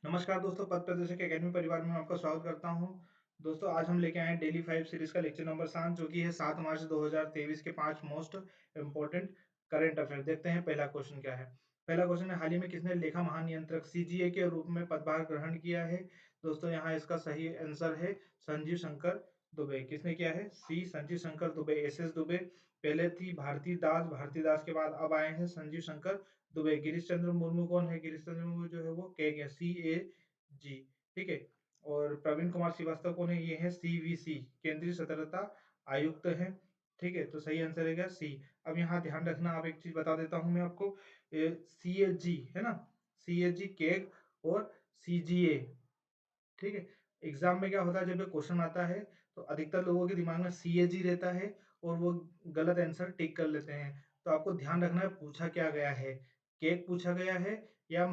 नमस्कार दोस्तों, पथ प्रदर्शक एकेडमी परिवार में आपका स्वागत करता हूं। दोस्तों, आज हम लेके आए हैं डेली 5 सीरीज का लेक्चर नंबर 7, जो कि है 7 मार्च 2023 के 5 मोस्ट इम्पोर्टेंट करंट अफेयर। देखते हैं पहला क्वेश्चन क्या है। पहला क्वेश्चन है, हाल ही में किसने लेखा महानियंत्रक सीजीए के रूप में पदभार ग्रहण किया है। दोस्तों, यहाँ इसका सही आंसर है संजीव शंकर दुबे। किसने किया है? सी संजीव शंकर दुबे, एस एस दुबे। पहले थी भारती दास के बाद अब आए हैं संजीव शंकर दुबे। गिरीश चंद्र मुर्मू कौन है? गिरीश चंद्र मुर्मू जो है वो के सी ए जी, ठीक है। और प्रवीण कुमार श्रीवास्तव कौन है? ये है सीवीसी, केंद्रीय सतर्कता आयुक्त है, ठीक है। तो सही आंसर है सी। अब यहाँ ध्यान रखना, आप एक चीज बता देता हूँ मैं आपको, सी ए जी है ना, सी ए जी केग और सी जी ए, ठीक है। एग्जाम में क्या होता है, जब ये क्वेश्चन आता है तो अधिकतर लोगों के दिमाग में सी ए जी रहता है और वो गलत आंसर टिक कर लेते हैं। तो आपको ध्यान रखना है पूछा क्या गया है, केक पूछा गया है या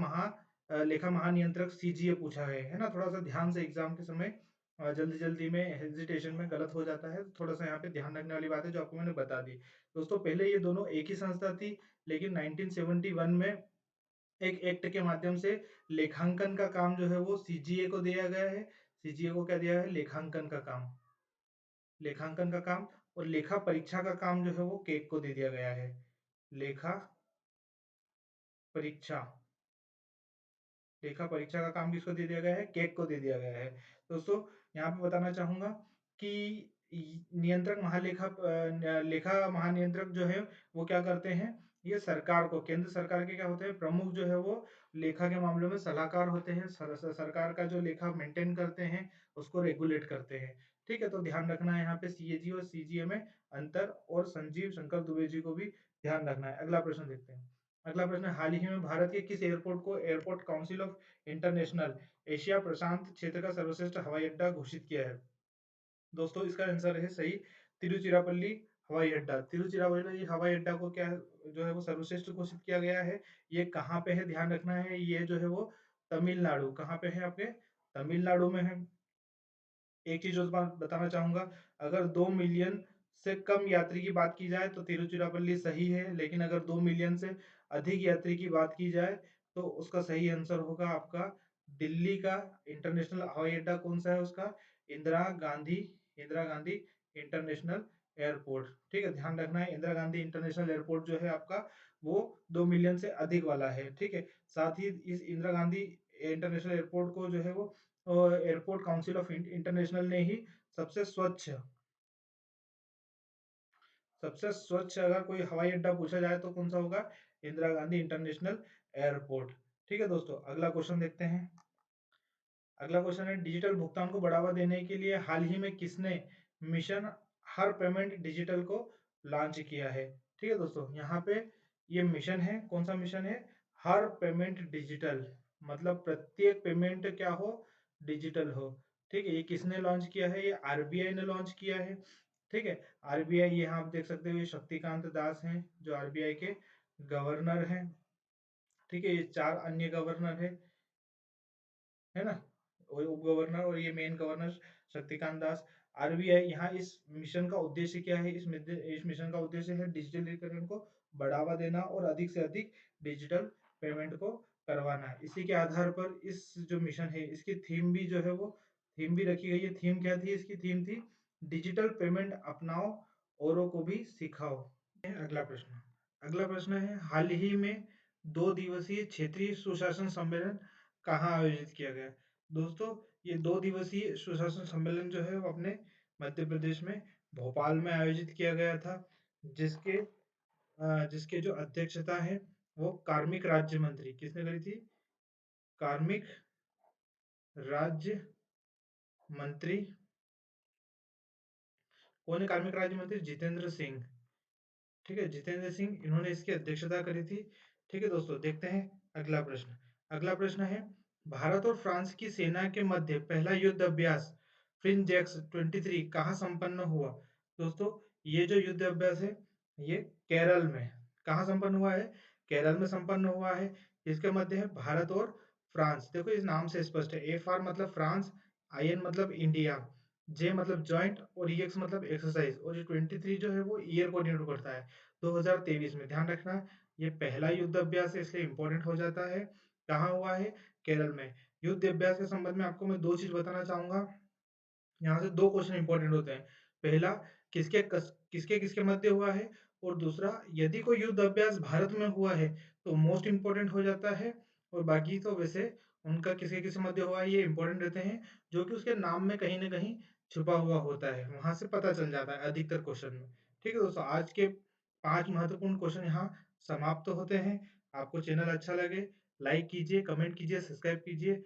लेखा महानियंत्रक सीजीए पूछा है ना। थोड़ा सा ध्यान से एग्जाम के समय जल्दी जल्दी में हेजिटेशन में गलत हो जाता है, तो थोड़ा सा यहाँ पे ध्यान रखने वाली बात है जो आपको मैंने बता दी। दोस्तों, पहले ये दोनों एक ही संस्था थी, लेकिन 1971 में एक एक्ट के माध्यम से लेखांकन का काम जो है वो सीजीए को दिया गया है। सीजीए को क्या दिया है? लेखांकन का काम, लेखांकन का काम। और लेखा परीक्षा का काम जो है वो केक को दे दिया गया है। लेखा परीक्षा, लेखा परीक्षा का काम किसको दे दिया गया है? केक को दे दिया गया है। दोस्तों, यहाँ पे बताना चाहूंगा कि नियंत्रक लेखा महानियंत्रक जो है वो क्या करते हैं, ये सरकार को, केंद्र सरकार के क्या होते हैं, प्रमुख जो है वो लेखा के मामलों में सलाहकार होते हैं। सरकार का जो लेखा मेंटेन करते हैं उसको रेगुलेट करते हैं, ठीक है। तो ध्यान रखना है यहाँ पे सीएजी और सीजीए में अंतर, और संजीव शंकर दुबे जी को भी ध्यान रखना है। अगला प्रश्न देखते हैं। अगला प्रश्न, हाल ही में भारत के किस एयरपोर्ट को airport council of international Asia प्रशांत क्षेत्र का सर्वश्रेष्ठ हवाई अड्डा घोषित किया है? दोस्तों, इसका आंसर है सही, तिरुचिरापल्ली हवाई अड्डा। तिरुचिरापल्ली हवाई अड्डा को क्या जो है वो सर्वश्रेष्ठ घोषित किया गया है। ये कहाँ पे है? ध्यान रखना है, ये जो है वो तमिलनाडु, कहाँ पे है? आपके तमिलनाडु में है। एक चीज और बात बताना चाहूंगा, अगर 2 मिलियन से कम यात्री की बात की जाए तो तिरुचिरापल्ली सही है, लेकिन अगर 2 मिलियन से अधिक यात्री की बात की जाए तो उसका सही आंसर होगा आपका दिल्ली का इंटरनेशनल हवाई अड्डा। कौन सा है उसका? इंदिरा गांधी, इंदिरा गांधी इंटरनेशनल एयरपोर्ट, ठीक है। ध्यान रखना है, इंदिरा गांधी इंटरनेशनल एयरपोर्ट जो है आपका वो 2 मिलियन से अधिक वाला है, ठीक है। साथ ही इस इंदिरा गांधी इंटरनेशनल एयरपोर्ट को जो है वो एयरपोर्ट काउंसिल ऑफ इंटरनेशनल ने ही सबसे स्वच्छ, सबसे स्वच्छ अगर कोई हवाई अड्डा पूछा जाए तो कौन सा होगा? इंदिरा गांधी इंटरनेशनल एयरपोर्ट, ठीक है। दोस्तों, अगला क्वेश्चन देखते हैं। अगला क्वेश्चन है, डिजिटल भुगतान को बढ़ावा देने के लिए हाल ही में किसने मिशन हर पेमेंट डिजिटल को लॉन्च किया है? ठीक है दोस्तों, यहाँ पे ये मिशन है, कौन सा मिशन है? हर पेमेंट डिजिटल, मतलब प्रत्येक पेमेंट क्या हो? डिजिटल हो, ठीक है। ये किसने लॉन्च किया है? ये आरबीआई ने लॉन्च किया है, ठीक है। आरबीआई, यहाँ आप देख सकते हो, ये शक्तिकांत दास हैं जो आरबीआई के गवर्नर हैं, ठीक है। ये 4 अन्य गवर्नर है ना, और उप गवर्नर और ये main governor Shaktikanta Das. RBI, यहाँ इस मिशन का उद्देश्य क्या है? इस मिशन का उद्देश्य है डिजिटलीकरण को बढ़ावा देना और अधिक से अधिक डिजिटल पेमेंट को करवाना है। इसी के आधार पर इस जो मिशन है इसकी थीम भी जो है वो थीम भी रखी गई है। थीम क्या थी? इसकी थीम थी डिजिटल पेमेंट अपनाओ, औरों को भी सिखाओ। अगला प्रश्न, अगला प्रश्न है, हाल ही में 2 दिवसीय क्षेत्रीय सुशासन सम्मेलन कहाँ आयोजित किया गया? दोस्तों, ये 2 दिवसीय सुशासन सम्मेलन जो है वो अपने मध्य प्रदेश में भोपाल में आयोजित किया गया था, जिसके जिसके जो अध्यक्षता है वो कार्मिक राज्य मंत्री, किसने करी थी? कार्मिक राज्य मंत्री, कौन है कार्मिक राज्य मंत्री? जितेंद्र सिंह, ठीक है। जितेंद्र सिंह, इन्होंने इसकी अध्यक्षता करी थी, ठीक है। दोस्तों, देखते हैं अगला प्रश्न। अगला प्रश्न है, भारत और फ्रांस की सेना के मध्य पहला युद्ध अभ्यास फ्रिंजेक्स 23 कहाँ संपन्न हुआ? दोस्तों, ये जो युद्ध अभ्यास है ये केरल में, कहाँ संपन्न हुआ है? केरल में संपन्न हुआ है। इसके मध्य है भारत और फ्रांस। देखो, इस नाम से स्पष्ट है, एफ आर मतलब फ्रांस, आई एन मतलब इंडिया, जे मतलब जॉइंट, और ई एक्स मतलब एक्सरसाइज, और ये 23 जो है वो ईयर को डिनोट करता है, 2023 में। ध्यान रखना, ये पहला युद्ध अभ्यास है इसलिए इंपॉर्टेंट हो जाता है। कहाँ हुआ है? केरल में। युद्ध अभ्यास के संबंध में आपको मैं 2 चीज़ बताना चाहूँगा। यहाँ से 2 क्वेश्चन इंपॉर्टेंट होते हैं। पहला, किसके मध्य हुआ है, और दूसरा, यदि कोई युद्ध अभ्यास भारत में हुआ है तो मोस्ट इंपॉर्टेंट हो जाता है, और बाकी तो वैसे उनका किसके मध्य हुआ है ये इंपॉर्टेंट रहते हैं, जो कि उसके नाम में कहीं न कहीं छुपा हुआ होता है, वहाँ से पता चल जाता है अधिकतर क्वेश्चन में। ठीक है दोस्तों, आज के 5 महत्वपूर्ण क्वेश्चन यहाँ समाप्त होते हैं। आपको चैनल अच्छा लगे, लाइक कीजिए, कमेंट कीजिए, सब्सक्राइब कीजिए।